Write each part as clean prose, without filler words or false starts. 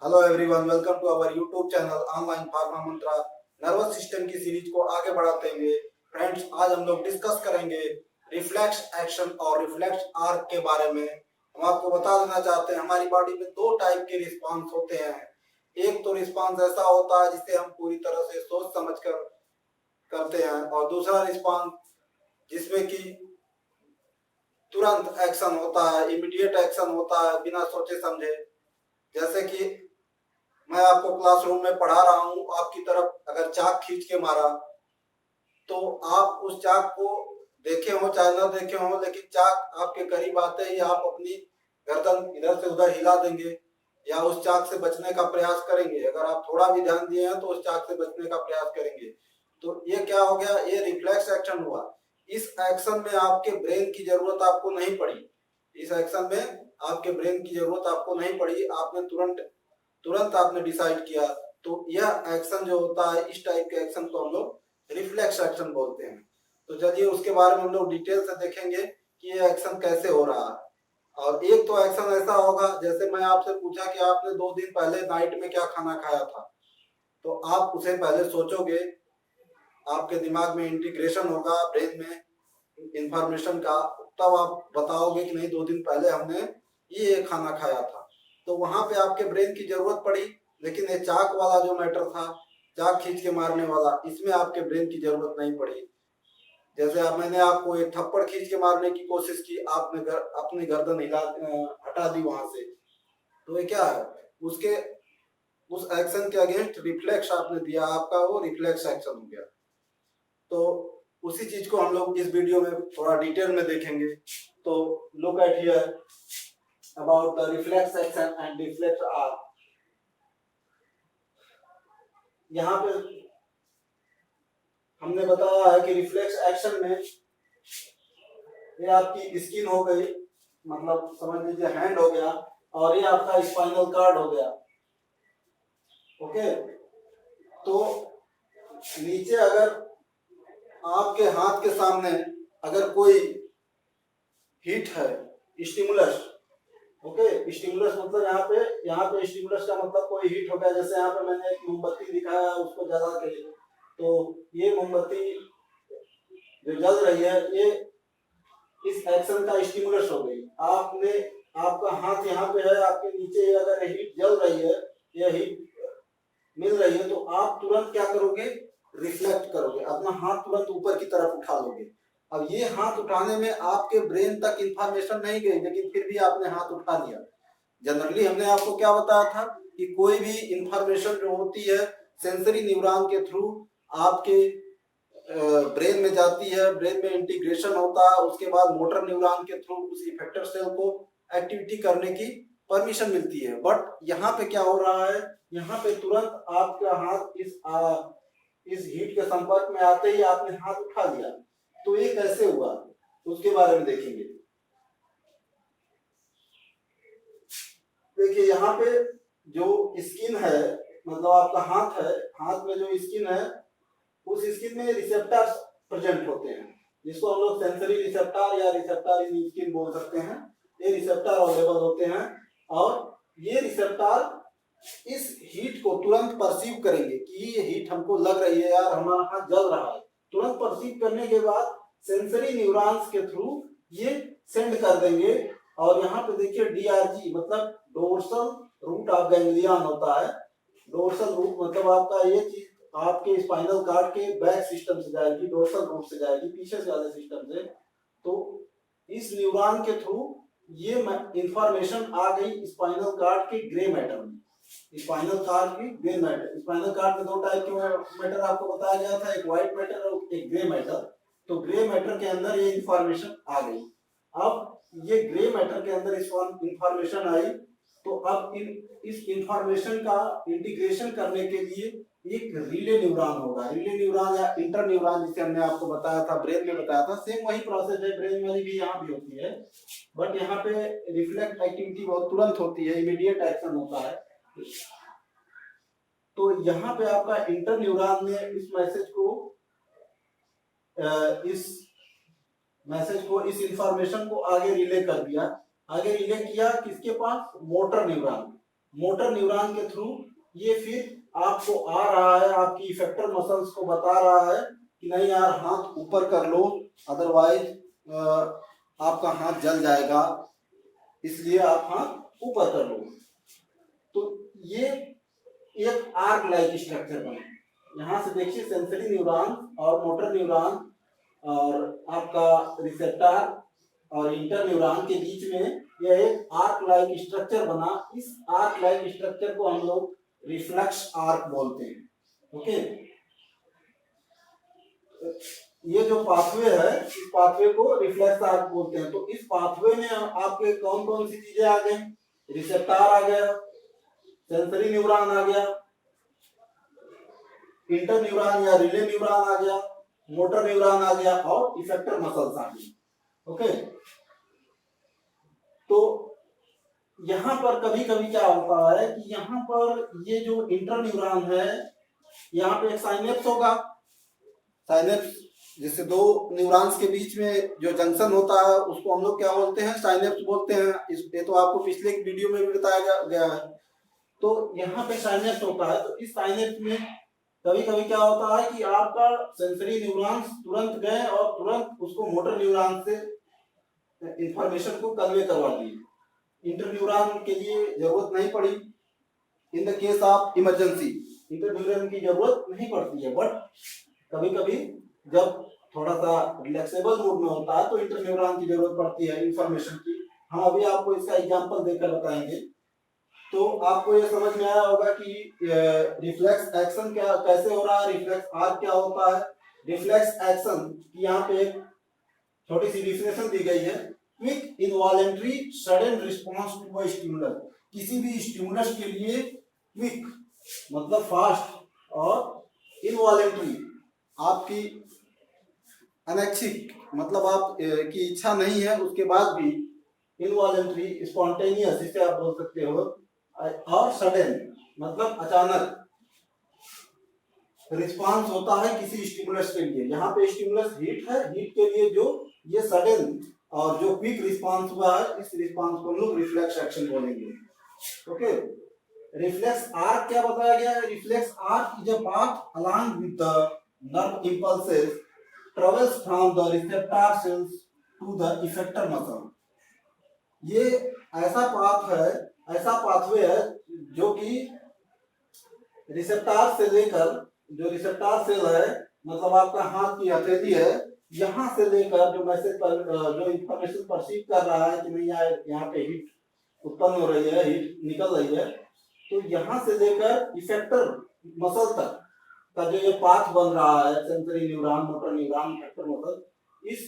Hello everyone, welcome to our YouTube channel Online Pharma Mantra. Nervous system की series को आगे बढ़ाते हुए फ्रेंड्स, आज हम लोग डिस्कस करेंगे रिफ्लेक्स एक्शन और रिफ्लेक्स आर्क के बारे में। हम आपको बता देना चाहते हैं हमारी बॉडी में दो टाइप के रिस्पांस होते हैं। एक तो रिस्पांस ऐसा होता है जिसे हम पूरी तरह से सोच समझ कर करते हैं, और दूसरा रिस्पांस जिसमें कि तुरंत एक्शन होता है, इमीडिएट एक्शन होता है बिना सोचे समझे। जैसे कि मैं आपको क्लासरूम में पढ़ा रहा हूँ, आपकी तरफ अगर चाक खींच के मारा तो आप उस चाक को देखे हो चाहे न देखे हो, लेकिन चाक आपके करीब आते ही आप अपनी गर्दन इधर से उधर हिला देंगे या उस चाक से बचने का प्रयास करेंगे। अगर आप थोड़ा भी ध्यान दिए हैं तो उस चाक से बचने का प्रयास करेंगे। तो ये क्या हो गया, ये रिफ्लेक्स एक्शन हुआ। इस एक्शन में आपके ब्रेन की जरूरत आपको नहीं पड़ी। इस एक्शन में आपके ब्रेन की जरूरत आपको नहीं पड़ी, आपने तुरंत आपने डिसाइड किया। तो यह एक्शन जो होता है, इस टाइप के एक्शन को हम लोग रिफ्लेक्स एक्शन बोलते हैं। तो चलिए उसके बारे में हम लोग डिटेल से देखेंगे कि ये एक्शन कैसे हो रहा है। और एक तो एक्शन ऐसा होगा, जैसे मैं आपसे पूछा कि आपने 2 दिन पहले नाइट में क्या खाना खाया था, तो आप उसे पहले सोचोगे, आपके दिमाग में इंटीग्रेशन होगा ब्रेन में इंफॉर्मेशन का, तब आप बताओगे कि नहीं 2 दिन पहले हमने ये खाना खाया था। तो वहां पे आपके ब्रेन की जरूरत पड़ी। लेकिन ये चाक वाला जो मैटर था, चाक खींच के मारने वाला, इसमें आपके ब्रेन की जरूरत नहीं पड़ी। जैसे अब मैंने आपको एक थप्पड़ खींच के मारने की कोशिश की, आपने अपनी गर्दन हटा दी वहां से, तो ये क्या है, उसके उस एक्शन के अगेंस्ट रिफ्लेक्स आपने दिया, आपका वो रिफ्लेक्स एक्शन हो गया। तो उसी चीज को हम लोग इस वीडियो में थोड़ा डिटेल में देखेंगे। तो look at here about the reflex action and reflex arc. यहाँ पे हमने बताया है कि रिफ्लेक्स एक्शन में ये आपकी स्किन हो गई, मतलब समझ लीजिए हैंड हो गया, और ये आपका स्पाइनल कार्ड हो गया। ओके, तो नीचे अगर आपके हाथ के सामने अगर कोई हीट है, स्टिमुलस, ओके, स्टिमुलस मतलब यहाँ पे स्टिमुलस का मतलब कोई हीट हो गया। जैसे यहाँ पे मैंने एक मोमबत्ती दिखाया, उसको जला के, तो ये मोमबत्ती जो जल रही है, ये इस एक्शन का स्टिमुलस हो गई। आपका हाथ यहाँ पे है, आपके नीचे अगर हीट जल रही है, यह हीट मिल रही है, तो आप तुरंत क्या करोगे, रिफ्लेक्ट करोगे, अपना हाथ तुरंत ऊपर की तरफ उठा लोगे। अब ये हाथ उठाने में आपके ब्रेन तक इंफॉर्मेशन नहीं गई, लेकिन फिर भी आपने हाथ उठा लिया। जनरली हमने आपको क्या बताया था कि कोई भी इंफॉर्मेशन जो होती है सेंसरी न्यूरॉन के थ्रू आपके ब्रेन में जाती है, ब्रेन में इंटीग्रेशन होता है, उसके बाद मोटर न्यूरॉन के थ्रू उस इफेक्टर सेल को एक्टिविटी करने की परमिशन मिलती है। बट यहाँ पे क्या हो रहा है, यहाँ पे तुरंत आपका हाथ इस हीट के संपर्क में आते ही आपने हाथ उठा लिया। तो ये कैसे हुआ, उसके बारे में देखेंगे। देखिए यहाँ पे जो स्किन है, मतलब आपका हाथ है, हाथ में जो स्किन है, उस स्किन में रिसेप्टर्स प्रेजेंट होते हैं, जिसको हम लोग सेंसरी रिसेप्टर या रिसेप्टर इन स्किन बोल सकते हैं। ये रिसेप्टर अवेलेबल होते हैं, और ये रिसेप्टर इस हीट को तुरंत परसीव करेंगे कि ये हीट हमको लग रही है, यार हमारा हाथ जल रहा है। तुरंत परसीव करने के बाद सेंसरी न्यूरॉन्स के थ्रू ये सेंड कर देंगे। और यहाँ पे देखिए डीआरजी मतलब डोर्सल रूट ऑफ गैंग्लियन होता है। डोर्सल रूट मतलब आपका ये चीज आपके स्पाइनल कार्ड के बैक सिस्टम से जाएगी, डोर्सल रूट से जाएगी, पीछे से वाले सिस्टम से। तो इस न्यूरॉन के थ्रू ये इंफॉर्मेशन आ गई स्पाइनल कार्ड के ग्रे मैटर में। स्पाइनल कार्ड की ग्रे मैटर, स्पाइनल कार्ड में 2 टाइप के मैटर आपको बताया गया था, एक व्हाइट मैटर और एक ग्रे मैटर। तो ग्रे मैटर के अंदर ये इंफॉर्मेशन आ गई। अब ये ग्रे मैटर के अंदर इंफॉर्मेशन आई, तो अब इस इंफॉर्मेशन का इंटीग्रेशन करने के लिए एक रिले न्यूरॉन होगा। रिले न्यूरॉन या इंटर न्यूरॉन जिसे हमने आपको बताया था, ब्रेन में बताया था, सेम वही प्रोसेस है, ब्रेन वाली भी यहाँ भी होती है। बट यहाँ पे रिफ्लेक्ट एक्टिविटी बहुत तुरंत होती है, इमीडिएट एक्शन होता है। तो यहाँ पे आपका इंटर न्यूरॉन ने इस इंफॉर्मेशन को आगे रिले कर दिया। आगे रिले किया किसके पास, मोटर न्यूरॉन। मोटर न्यूरॉन के थ्रू ये फिर आपको आ रहा है, आपकी इफेक्टर मसल्स को बता रहा है कि नहीं यार हाथ ऊपर कर लो, अदरवाइज आपका हाथ जल जाएगा, इसलिए आप हाथ ऊपर कर लो। तो ये एक आर्क लाइक स्ट्रक्चर बने। यहाँ से देखिए सेंसरी न्यूरॉन और मोटर न्यूरॉन और आपका रिसेप्टर और इंटर न्यूरॉन के बीच में यह एक आर्क लाइक स्ट्रक्चर बना। इस आर्क लाइक स्ट्रक्चर को हम लोग रिफ्लेक्स आर्क बोलते हैं। ओके, ये जो पाथवे है इस पाथवे को रिफ्लेक्स आर्क बोलते हैं। तो इस पाथवे में आपके कौन कौन सी चीजें आ गई? रिसेप्टर आ गया, सेंसरी न्यूरॉन आ गया, इंटर न्यूरॉन या रिले न्यूरॉन आ गया, मोटर न्यूरॉन आ गया और इफेक्टर मसल्स आ गई। ओके, तो यहाँ पर कभी कभी क्या होता है कि यहाँ पर ये जो इंटर न्यूरॉन है यहाँ पे एक साइनेप्स होगा। साइनेप्स जैसे दो न्यूरॉन्स के बीच में जो जंक्शन होता है उसको हम लोग क्या बोलते हैं? साइनेप्स बोलते हैं। ये तो आपको पिछले एक वीडियो में भी बताया गया है। तो यहाँ पे साइनेप्स होता है। तो इस साइनेप्स में कभी कभी क्या होता है कि आपका सेंसरी न्यूरॉन्स तुरंत गए और तुरंत उसको मोटर न्यूरॉन से इंफॉर्मेशन को कन्वे करवा दिए। इंटर न्यूरॉन के लिए जरूरत नहीं पड़ी। In the case of emergency inter neuron की जरूरत नहीं पड़ती है, बट कभी कभी जब थोड़ा सा रिलैक्सेबल मूड में होता है तो इंटर न्यूरॉन की जरूरत पड़ती है इंफॉर्मेशन की। हम अभी आपको इसका एग्जांपल देकर बताएंगे। तो आपको ये समझ में आया होगा कि रिफ्लेक्स एक्शन क्या कैसे हो रहा है, रिफ्लेक्स आर्क क्या होता है। रिफ्लेक्स एक्शन की यहाँ पे एक छोटी सी डिफिनेशन दी गई है। Quick involuntary sudden response to a stimulus. किसी भी स्टिमुलस के लिए क्विक मतलब फास्ट और इनवॉलेंटरी आपकी अनैच्छिक मतलब आप की इच्छा नहीं है उसके बाद भी इनवॉलेंटरी स्पॉन्टेनियस जिसे आप बोल सकते हो, और सडन मतलब अचानक रिस्पांस होता है किसी स्टिमुलस के लिए। यहाँ पे स्टिमुलस हीट है, हीट के लिए जो ये सडन और जो क्विक रिस्पांस हुआ है इस रिस्पांस को लोग रिफ्लेक्स एक्शन बोलेंगे। ओके, रिफ्लेक्स आर्क क्या बताया गया है? Reflex arc is a path along with the nerve impulses travels from the receptor cells to the effector muscle. ये ऐसा पाथ है, ऐसा पाथवे है जो कि रिसेप्टर से लेकर, जो रिसेप्टर सेल है मतलब आपका हाथ की हथेली है, यहाँ से लेकर जो मैसेज पर जो इंफॉर्मेशन परसीव कर रहा है कि नहीं यहाँ पे हीट उत्पन्न हो रही है, हीट निकल रही है, तो यहाँ से लेकर इफेक्टर मसल तक का जो ये पाथ बन रहा है sensory neuron, motor neuron, effector muscle, इस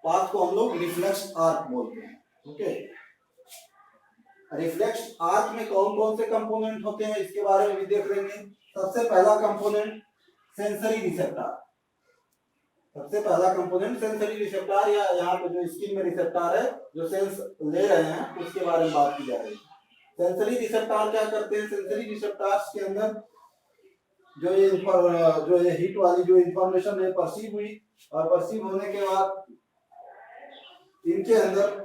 पाथ को हम लोग रिफ्लेक्स आर्क बोलते हैं। ओके, रिफ्लेक्स आर्क में कौन कौन से कंपोनेंट होते हैं इसके बारे में भी देख लेंगे। सबसे पहला कंपोनेंट सेंसरी रिसेप्टर। सबसे पहला कंपोनेंट सेंसरी रिसेप्टर, या यहाँ पे जो स्किन में रिसेप्टर है जो सेंस ले रहे हैं उसके बारे में बात की जा रही है। सेंसरी रिसेप्टर क्या करते हैं? सेंसरी रिसेप्टर्स के अंदर जो ये हीट वाली जो इंफॉर्मेशन है परसीव हुई, और परसीव होने के बाद इनके अंदर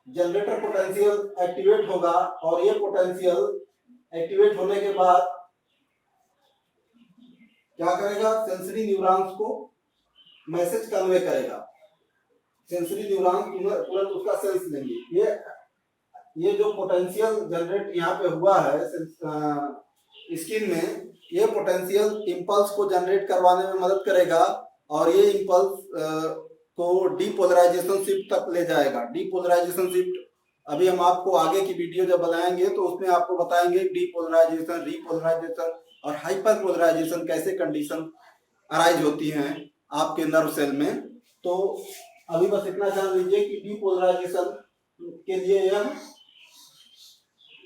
जनरेटर पोटेंशियल एक्टिवेट होगा, और ये पोटेंशियल एक्टिवेट होने के बाद क्या करेगा? सेंसरी न्यूरॉन्स को मैसेज कन्वे करेगा। सेंसरी न्यूरॉन तुरंत उसका सेंस लेंगे। ये जो पोटेंशियल जनरेट यहाँ पे हुआ है स्किन में, ये पोटेंशियल इंपल्स को जनरेट करवाने में मदद करेगा, और ये इंपल्स को डीपोलराइजेशन शिफ्ट तक ले जाएगा। डीपोलराइजेशन शिफ्ट अभी हम आपको आगे की वीडियो जब बनाएंगे तो उसमें आपको बताएंगे डीपोलराइजेशन, रीपोलराइजेशन और हाइपर पोलराइजेशन कैसे कंडीशन अराइज होती हैं आपके नर्व सेल में। तो अभी बस इतना जान लीजिए कि डीपोलराइजेशन के लिए यह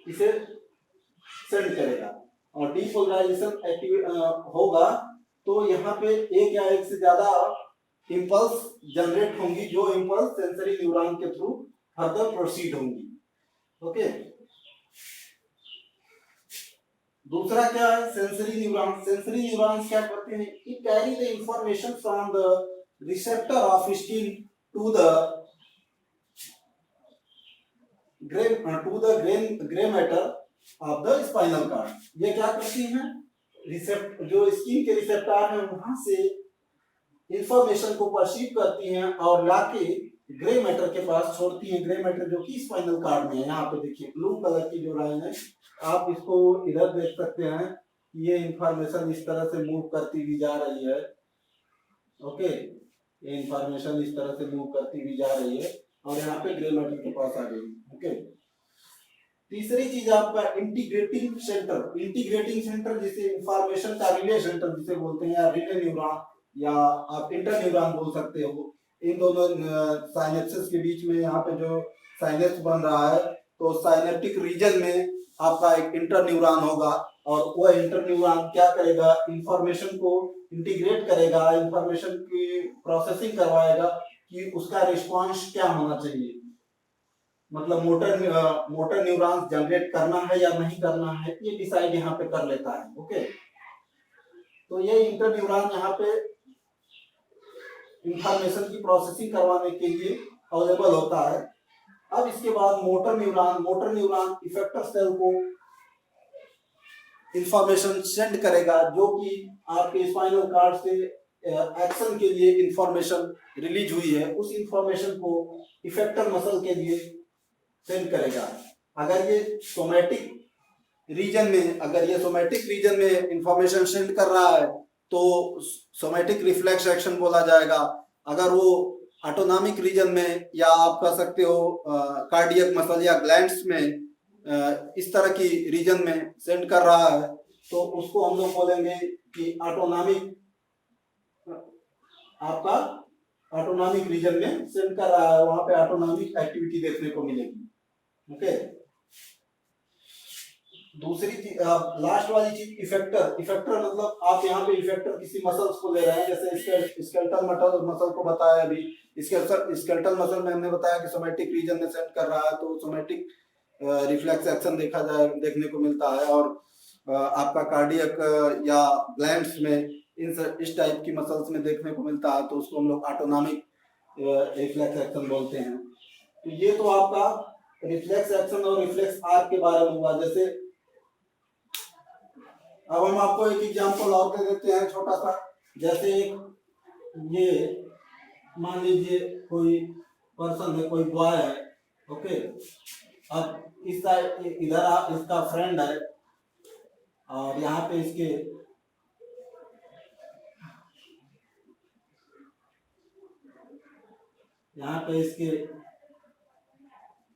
इसे सेंड करेगा, और डीपोलराइजेशन एक्टिवेट होगा तो यहाँ पे एक या एक से ज्यादा इंपल्स जनरेट होंगी, जो इंपल्स सेंसरी न्यूरॉन के थ्रू फर्दर प्रोसीड होंगी। ओके, दूसरा क्या है? Sensory neuron. सेंसरी न्यूरॉन्स क्या करते हैं? It carry the information from the receptor of skin to the grey matter of the spinal cord. ये क्या करती हैं, जो स्किन के रिसेप्टर हैं वहां से इंफॉर्मेशन को परसीव करती हैं और लाके ग्रे मैटर के पास छोड़ती हैं। ग्रे मैटर जो कि स्पाइनल कार्ड में है। यहाँ पे देखिए ब्लू कलर की जो लाइन है, आप इसको इधर देख सकते हैं, ये इंफॉर्मेशन इस तरह से मूव करती हुई जा रही है। ओके, ये इंफॉर्मेशन इस तरह से मूव करती हुई जा रही है और यहाँ पे ग्रे मैटर के पास आ गई। ओके, तीसरी चीज आपका इंटीग्रेटिंग सेंटर। इंटीग्रेटिंग सेंटर जिसे इंफॉर्मेशन का रिले सेंटर जिसे बोलते हैं, या रिले न्यूरॉन, या आप इंटर न्यूरॉन बोल सकते हो। इन दोनों साइनेप्सेस के बीच में यहाँ पे जो साइनेप्स बन रहा है, तो साइनेप्टिक रीजन में आपका एक इंटर न्यूरॉन होगा और वह इंटर न्यूरॉन क्या करेगा, इंफॉर्मेशन को इंटीग्रेट करेगा, इंफॉर्मेशन की प्रोसेसिंग करवाएगा कि उसका रिस्पॉन्स क्या होना चाहिए, मतलब मोटर न्यूरॉन्स जनरेट करना है या नहीं करना है, ये डिसाइड यहाँ पे कर लेता है। ओके, तो ये इंटर न्यूरॉन यहाँ पे इंफॉर्मेशन की प्रोसेसिंग करवाने के लिए अवेलेबल होता है। अब इसके बाद मोटर न्यूरॉन इफेक्टर सेल को इंफॉर्मेशन सेंड करेगा, जो कि आपके स्पाइनल कार्ड से एक्शन के लिए इंफॉर्मेशन रिलीज हुई है, उस इंफॉर्मेशन को इफेक्टर मसल के लिए सेंड करेगा। अगर ये सोमैटिक रीजन में इंफॉर्मेशन सेंड कर रहा है तो सोमैटिक रिफ्लेक्स एक्शन बोला जाएगा। अगर वो ऑटोनॉमिक रीजन में, या आप कह सकते हो कार्डियक मसल या ग्लैंड्स में, इस तरह की रीजन में सेंड कर रहा है, तो उसको हम लोग बोलेंगे कि ऑटोनॉमिक रीजन में सेंड कर रहा है, वहां पे ऑटोनॉमिक एक्टिविटी देखने को मिलेगी। ओके, दूसरी चीज, लास्ट वाली चीज इफेक्टर मतलब आप यहाँ पे इफेक्टर किसी मसल्स को ले रहे हैं, जैसे स्केलेटल मसल को बताया अभी। स्केलेटल मसल में हमने बताया कि सोमैटिक रीजन में सेंड कर रहा है, तो सोमैटिक रिफ्लेक्स एक्शन देखने को मिलता है। और आपका कार्डियक या ग्लैंड्स में इस टाइप की मसल्स में देखने को मिलता है, तो उसको हम लोग ऑटोनॉमिक रिफ्लेक्स एक्शन बोलते हैं। तो ये तो आपका रिफ्लेक्स एक्शन और रिफ्लेक्स आर्क के बारे में हुआ। जैसे अब हम आपको एक एग्जांपल और दे देते हैं छोटा सा। जैसे ये मान लीजिए कोई पर्सन है, कोई बॉय है। ओके, अब इस साइड इधर इसका फ्रेंड है और यहाँ पे इसके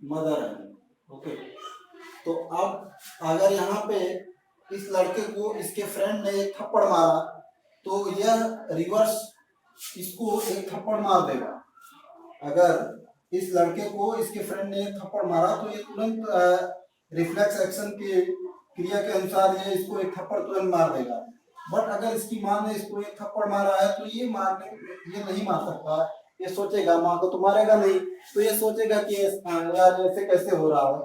मदर है। ओके, तो अब अगर यहाँ पे इस लड़के को इसके फ्रेंड ने एक थप्पड़ मारा, तो यह रिवर्स इसको एक थप्पड़ मार देगा। अगर इस लड़के को इसके फ्रेंड ने एक थप्पड़ मारा, तो ये तुरंत रिफ्लेक्स एक्शन के क्रिया के अनुसार ये इसको एक थप्पड़ तुरंत मार देगा। बट अगर इसकी माँ ने इसको एक थप्पड़ मारा है, तो ये नहीं मार सकता। ये सोचेगा, माँ को तो मारेगा नहीं, तो ये सोचेगा कि यार ऐसे कैसे हो रहा है,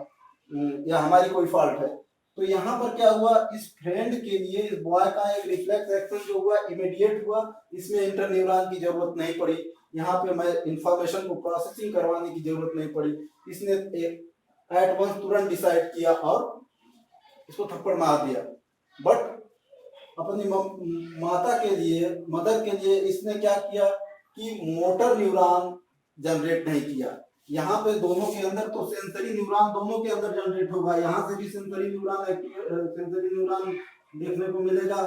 या हमारी कोई फॉल्ट है। तो यहाँ पर क्या हुआ, इस फ्रेंड के लिए इस बॉय का एक रिफ्लेक्स एक्शन जो हुआ इमीडिएट हुआ, इसमें इंटर न्यूरॉन की जरूरत नहीं पड़ी। यहाँ पे मैं इंफॉर्मेशन को प्रोसेसिंग करवाने की जरूरत नहीं पड़ी। इसने एट वंस तुरंत डिसाइड किया और इसको थप्पड़ मार दिया। बट अपनी मदर के लिए इसने क्या किया कि मोटर न्यूरॉन जनरेट नहीं किया। यहाँ पे दोनों के अंदर तो सेंसरी न्यूरॉन दोनों के अंदर जनरेट होगा, यहाँ से भी सेंसरी न्यूरॉन देखने को मिलेगा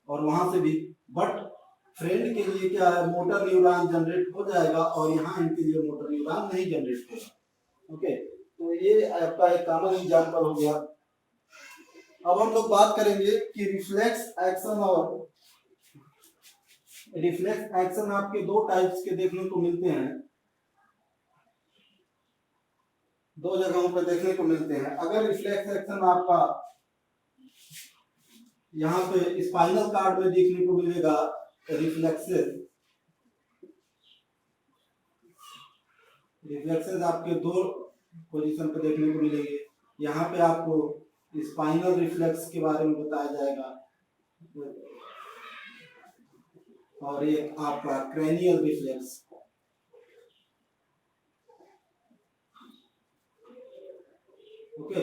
और वहां से भी। बट फ्रेंड के लिए क्या है, मोटर न्यूरॉन जनरेट हो जाएगा और यहाँ इनके लिए मोटर न्यूरॉन नहीं जनरेट होगा। ओके, तो ये आपका एक कॉमन एग्जांपल हो गया। अब हम लोग बात करेंगे कि रिफ्लेक्स एक्शन आपके दो टाइप्स के देखने को मिलते हैं, दो जगहों पर देखने को मिलते हैं। अगर रिफ्लेक्स एक्शन आपका यहाँ पे स्पाइनल कार्ड में देखने को मिलेगा, रिफ्लेक्सेस आपके दो पोजीशन पे देखने को मिलेंगे। यहाँ पे आपको स्पाइनल रिफ्लेक्स के बारे में बताया जाएगा और एक आपका क्रेनियल रिफ्लेक्स। ओके,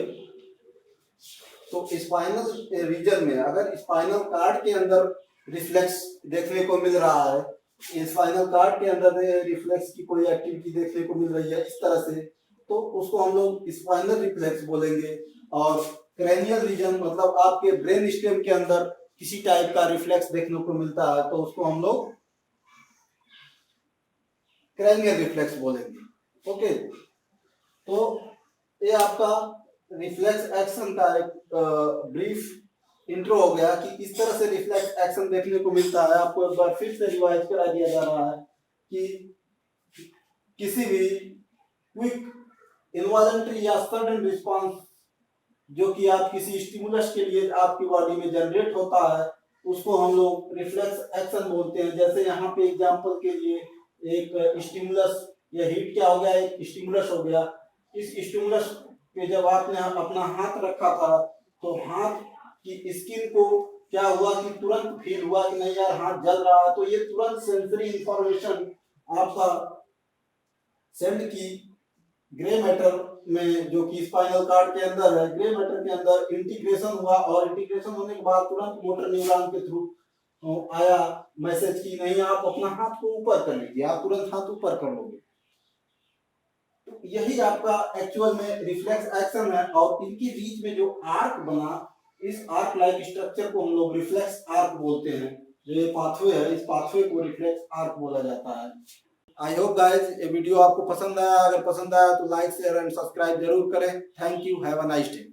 तो स्पाइनल रीजन में अगर स्पाइनल कार्ड के अंदर रिफ्लेक्स देखने को मिल रहा है, स्पाइनल कार्ड के अंदर रिफ्लेक्स की कोई एक्टिविटी देखने को मिल रही है इस तरह से, तो उसको हम लोग स्पाइनल रिफ्लेक्स बोलेंगे। और क्रेनियल रीजन मतलब आपके ब्रेन स्टेम के अंदर किसी टाइप का रिफ्लेक्स देखने को मिलता है तो उसको हम लोग क्रेनियल रिफ्लेक्स बोलेंगे। ओके, तो ये आपका रिफ्लेक्स एक्शन का एक ब्रीफ इंट्रो हो गया कि किस तरह से रिफ्लेक्स एक्शन देखने को मिलता है। आपको एक बार फिर से रिवाइज करा दिया जा रहा है कि किसी भी क्विक इनवॉलंटरी या सडन रिस्पांस जो कि आप किसी स्टिमुलस के लिए आपकी बॉडी में जनरेट होता है उसको हम लोग रिफ्लेक्स एक्शन बोलते हैं। जैसे यहाँ पे एग्जांपल के लिए एक स्टिमुलस या हीट क्या हो गया, एक स्टिमुलस हो गया। इस स्टिमुलस पे जब आपने अपना हाथ रखा था तो हाथ की स्किन को क्या हुआ कि तुरंत फील हुआ कि नहीं यार हाथ जल रहा है, तो ये तुरंत सेंसरी इंफॉर्मेशन आपका सेंड की ग्रे मैटर में जो कि स्पाइनल कार्ड के अंदर है, ग्रे मैटर के अंदर इंटीग्रेशन हुआ और इंटीग्रेशन होने के बाद तुरंत मोटर न्यूरॉन के थ्रू आया मैसेज की नहीं आप अपना हाथ को ऊपर कर लीजिए, आप तुरंत हाथ ऊपर कर लोगे। तो यही आपका एक्चुअल में रिफ्लेक्स एक्शन है। और इनके बीच में जो आर्क बना, इस आर्क लाइक स्ट्रक्चर को हम लोग रिफ्लेक्स आर्क बोलते हैं। जो ये पाथवे है इस पाथवे को रिफ्लेक्स आर्क बोला जाता है। आई होप गाइज ये वीडियो आपको पसंद आया, अगर पसंद आया तो लाइक शेयर एंड सब्सक्राइब जरूर करें। Thank you, have a nice day.